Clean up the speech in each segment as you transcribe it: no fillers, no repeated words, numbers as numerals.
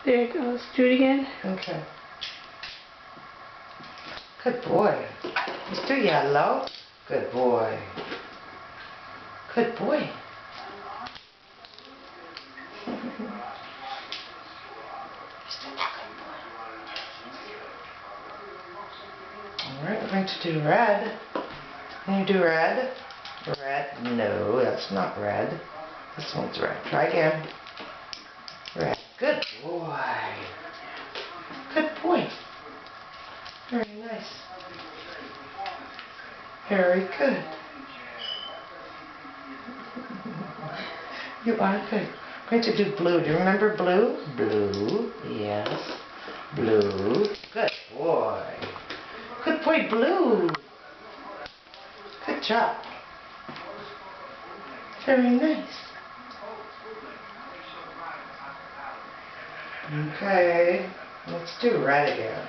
There it goes. Do it again. Okay. Good boy. Let's do yellow. Good boy. Good boy. Alright, we're going to do red. Can you do red? Red? No, that's not red. This one's red. Try again. Red. Good boy. Good boy. Very nice. Very good. You are good. I'm going to do blue. Do you remember blue? Blue. Yes. Blue. Good boy. Good boy, blue. Good job. Very nice. Okay. Let's do red again.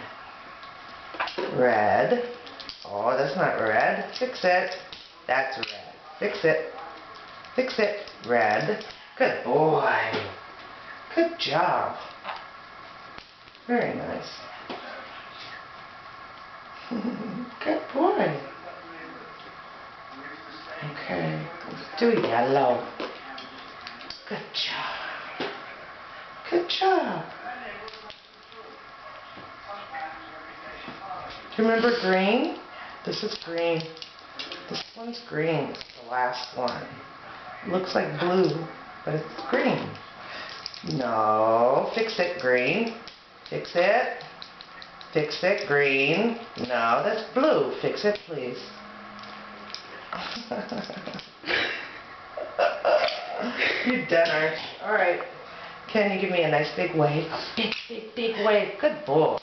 Red. Oh, that's not red. Fix it. That's red. Fix it. Fix it. Red. Good boy. Good job. Very nice. Good boy. Okay, let's do yellow. Good job. Good job. Do you remember green? This is green. This one's green. It's the last one. It looks like blue, but it's green. No, fix it, green. Fix it. Fix it, green. No, that's blue. Fix it, please. You're done, aren't you? Alright. Can you give me a nice big wave? A big, big, big wave. Good boy.